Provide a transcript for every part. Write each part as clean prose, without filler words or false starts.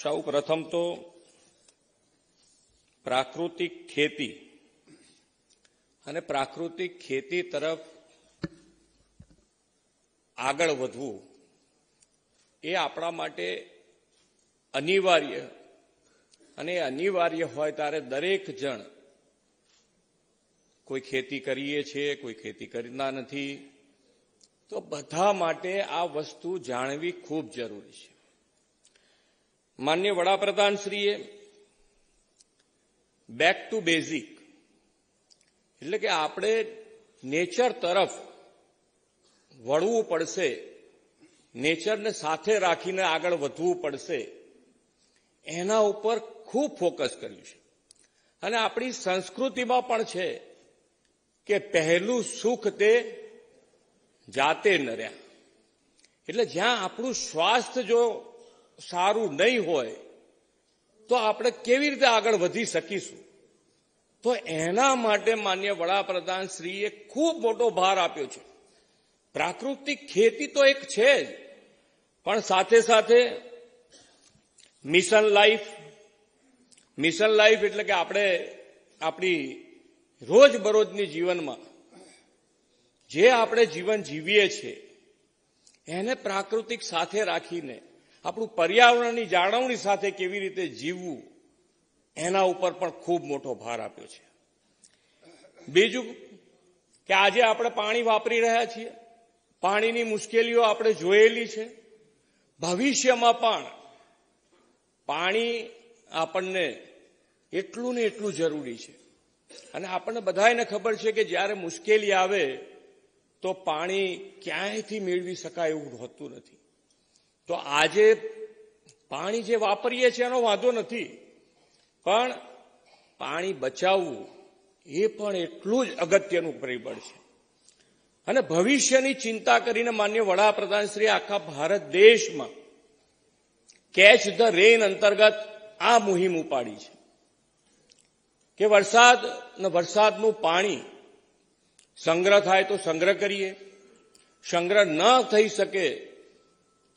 સૌ પ્રથમ તો પ્રાકૃતિક ખેતી અને પ્રાકૃતિક ખેતી તરફ આગળ વધવું એ આપણા માટે અનિવાર્ય, અને અનિવાર્ય હોય ત્યારે દરેક જણ, કોઈ ખેતી કરીએ છીએ, કોઈ ખેતી કરતા નથી, તો બધા માટે આ વસ્તુ જાણવી ખૂબ જરૂરી છે. માનનીય વડાપ્રધાનશ્રીએ બેક ટુ બેઝિક, એટલે કે આપણે નેચર તરફ વળવું પડશે, નેચરને સાથે રાખીને આગળ વધવું પડશે, એના ઉપર ખૂબ ફોકસ કર્યું છે. અને આપણી સંસ્કૃતિમાં પણ છે કે પહેલું સુખ તે જાતે નર્યા. એટલે જ્યાં આપણું સ્વાસ્થ્ય જો સારું નહીં હોય તો આપણે કેવી રીતે આગળ વધી શકીશું? તો એના માટે માનનીય વડાપ્રધાનશ્રીએ ખૂબ મોટો ભાર આપ્યો છે. પ્રાકૃતિક ખેતી તો એક છે જ, પણ સાથે સાથે મિશન લાઈફ એટલે કે આપણે આપણી રોજબરોજની જીવનમાં જે આપણે જીવન જીવીએ છીએ એને પ્રાકૃતિક સાથે રાખીને આપણું પર્યાવરણની જાળવણી સાથે કેવી રીતે જીવવું એના ઉપર પણ ખૂબ મોટો ભાર આપ્યો છે. બીજું કે આજે આપણે પાણી વાપરી રહ્યા છીએ, પાણીની મુશ્કેલીઓ આપણે જોયેલી છે. ભવિષ્યમાં પણ પાણી આપણને એટલું ને એટલું જરૂરી છે. અને આપણને બધાને ખબર છે કે જ્યારે મુશ્કેલી આવે તો પાણી ક્યાંયથી મેળવી શકાય એવું હોતું નથી. તો આજે પાણી જે વાપરીએ છીએ એનો વાંધો નથી, પણ પાણી બચાવવું એ પણ એટલું જ અગત્યનું પરિબળ છે. અને ભવિષ્યની ચિંતા કરીને માનનીય વડાપ્રધાનશ્રીએ આખા ભારત દેશમાં કેચ ધ રેન અંતર્ગત આ મુહિમ ઉપાડી છે કે વરસાદનું પાણી સંગ્રહ થાય તો સંગ્રહ કરીએ, સંગ્રહ ન થઈ શકે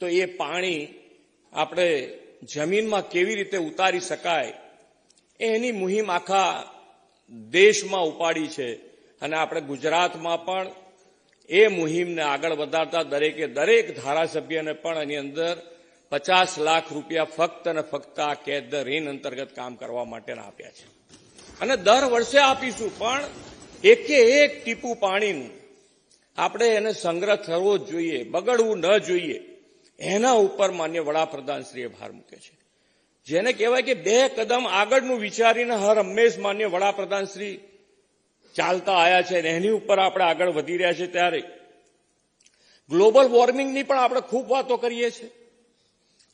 તો એ પાણી આપણે જમીનમાં કેવી રીતે ઉતારી શકાય એની મુહિમ આખા દેશમાં ઉપાડી છે. અને આપણે ગુજરાતમાં પણ એ મુહિમને આગળ વધારતા દરેક ધારાસભ્યને પણ એની અંદર 50 લાખ રૂપિયા ફક્ત અને ફક્ત આ કેચ ધ રેન અંતર્ગત કામ કરવા માટેના આપ્યા છે. અને દર વર્ષે આપીશું, પણ એકે એક ટીપું પાણીનું આપણે એને સંગ્રહ થવો જ જોઈએ, બગડવું ન જોઈએ. એના ઉપર માન્ય વડાપ્રધાનશ્રીએ ભાર મૂક્યો છે. જેને કહેવાય કે 2 કદમ આગળનું વિચારીને હંમેશ માન્ય વડાપ્રધાનશ્રી ચાલતા આવ્યા છે અને એની ઉપર આપણે આગળ વધી રહ્યા છે. ત્યારે ગ્લોબલ વોર્મિંગની પણ આપણે ખૂબ વાતો કરીએ છીએ.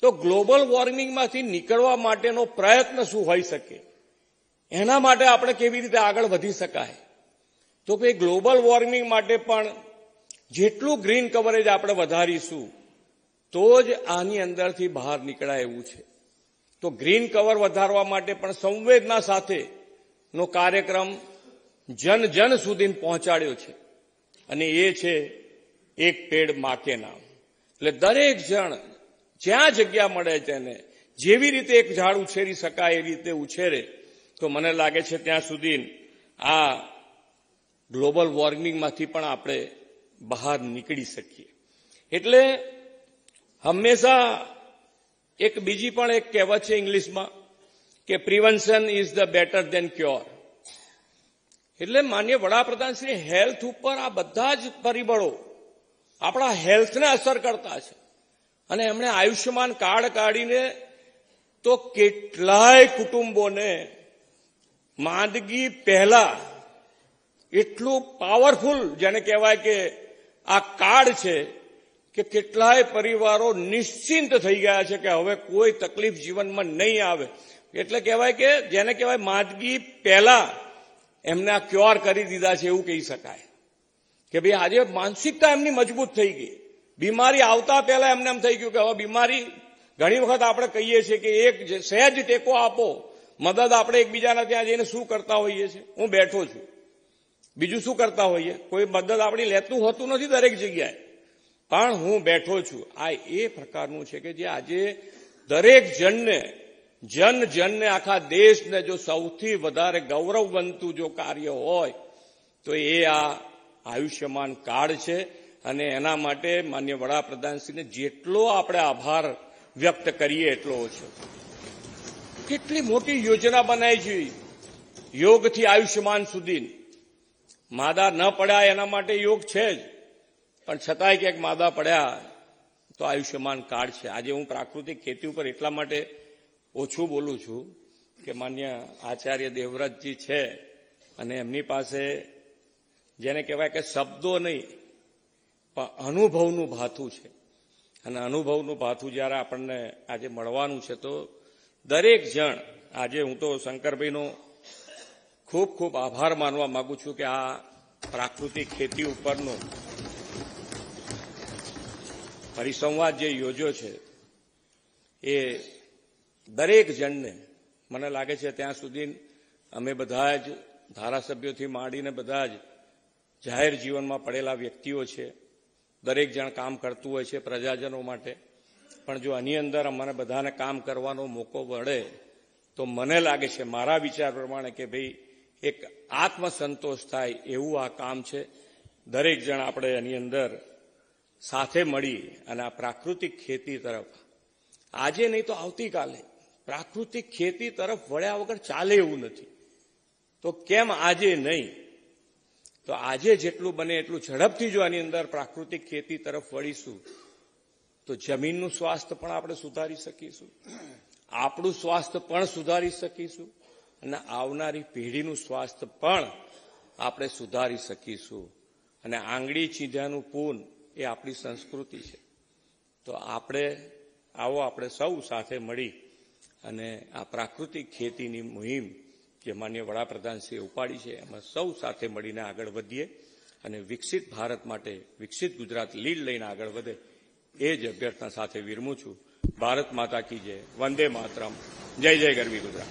તો ગ્લોબલ વોર્મિંગમાંથી નીકળવા માટેનો પ્રયત્ન શું હોઈ શકે, એના માટે આપણે કેવી રીતે આગળ વધી શકાય? તો કે ગ્લોબલ વોર્મિંગ માટે પણ જેટલું ગ્રીન કવરેજ આપણે વધારીશું તો જ આની અંદરથી બહાર નીકળાય એવું છે. તો ગ્રીન કવર વધારવા માટે પણ સંવેદના સાથેનો કાર્યક્રમ જન સુધી પહોંચાડ્યો છે, અને એ છે એક પેડ મા કે નામ. એટલે દરેક જણ જ્યાં જગ્યા મળે તેને જેવી રીતે એક ઝાડ ઉછેરી શકાય એ રીતે ઉછેરે તો મને લાગે છે ત્યાં સુધી આ ગ્લોબલ વોર્મિંગમાંથી પણ આપણે બહાર નીકળી શકીએ. એટલે હંમેશા એક બીજી પણ એક કહેવત છે ઇંગ્લિશમાં કે prevention is the better than cure. એટલે માનનીય વડાપ્રધાનશ્રી હેલ્થ ઉપર આ બધા જ પરિબળો આપણા હેલ્થને અસર કરતા છે. અને એમણે આયુષ્યમાન કાર્ડ કાઢીને તો કેટલાય કુટુંબોને માંદગી પહેલા એટલું પાવરફુલ જેને કહેવાય કે આ કાર્ડ છે કે કેટલાય પરિવારો નિશ્ચિંત થઈ ગયા છે કે હવે કોઈ તકલીફ જીવનમાં નહીં આવે. એટલે કહેવાય કે જેને કહેવાય માંદગી પહેલા એમને આ ક્યોર કરી દીધા છે એવું કહી શકાય. કે ભાઈ આજે માનસિકતા એમની મજબૂત થઈ ગઈ. બીમારી આવતા પહેલા એમને એમ થઈ ગયું કે હવે બીમારી, ઘણી વખત આપણે કહીએ છીએ કે એક સહેજ ટેકો આપો, મદદ આપણે એકબીજાના ત્યાં જઈને શું કરતા હોઈએ છીએ? હું બેઠો છું, બીજું શું કરતા હોઈએ? કોઈ મદદ આપણી લેતું હોતું નથી દરેક જગ્યાએ, પણ હું બેઠો છું. આ એ પ્રકારનું છે કે જે આજે દરેક જણને જન જનને આખા દેશને જો સૌથી વધારે ગૌરવ બનતું જો કાર્ય હોય તો એ આ આયુષ્યમાન કાર્ડ છે. અને એના માટે માન્ય વડાપ્રધાનશ્રીને જેટલો આપણે આભાર વ્યક્ત કરીએ એટલો ઓછો. કેટલી મોટી યોજના બનાવી છે યોગથી આયુષ્યમાન સુધી. માદા ન પડ્યા એના માટે યોગ છે જ, પણ છતાંય ક્યાંક માદા પડ્યા તો આયુષ્યમાન કાર્ડ છે. આજે હું પ્રાકૃતિક ખેતી ઉપર એટલા માટે ઓછું બોલું છું કે માન્ય આચાર્ય દેવવ્રતજી છે અને એમની પાસે જેને કહેવાય કે શબ્દો નહીં પણ અનુભવનું ભાથું છે. અને અનુભવનું ભાથું જ્યારે આપણને આજે મળવાનું છે તો દરેક જણ, આજે હું તો શંકરભાઈનો ખૂબ ખૂબ આભાર માનવા માંગુ છું કે આ પ્રાકૃતિક ખેતી ઉપરનો પરિસંવાદ જે યોજ્યો છે એ દરેક જણને મને લાગે છે ત્યાં સુધી અમે બધા જ ધારાસભ્યોથી માંડીને બધા જ જાહેર જીવનમાં પડેલા વ્યક્તિઓ છે, દરેક જણ કામ કરતું હોય છે પ્રજાજનો માટે. પણ જો આની અંદર અમને બધાને કામ કરવાનો મોકો મળે તો મને લાગે છે મારા વિચાર પ્રમાણે કે ભાઈ એક આત્મસંતોષ થાય એવું આ કામ છે. દરેક જણ આપણે એની અંદર સાથે મળી અને આ પ્રાકૃતિક ખેતી તરફ આજે નહીં તો આવતીકાલે પ્રાકૃતિક ખેતી તરફ વળ્યા વગર ચાલે એવું નથી. તો કેમ આજે નહીં? તો આજે જેટલું બને એટલું ઝડપથી જો આની અંદર પ્રાકૃતિક ખેતી તરફ વળીશું તો જમીનનું સ્વાસ્થ્ય પણ આપણે સુધારી શકીશું, આપણું સ્વાસ્થ્ય પણ સુધારી શકીશું અને આવનારી પેઢીનું સ્વાસ્થ્ય પણ આપણે સુધારી શકીશું. અને આંગળી ચીંધ્યાનું પૂન એ આપણી સંસ્કૃતિ છે. તો આપણે સૌ સાથે મળી અને આ પ્રાકૃતિક ખેતીની મુહિમ જે માન્ય વડાપ્રધાનશ્રીએ ઉપાડી છે એમાં સૌ સાથે મળીને આગળ વધીએ અને વિકસિત ભારત માટે વિકસિત ગુજરાત લીડ લઈને આગળ વધે એ જ અભ્યર્થના સાથે વિરમું છું. ભારત માતા કી જય, વંદે માતરમ, જય જય ગરવી ગુજરાત.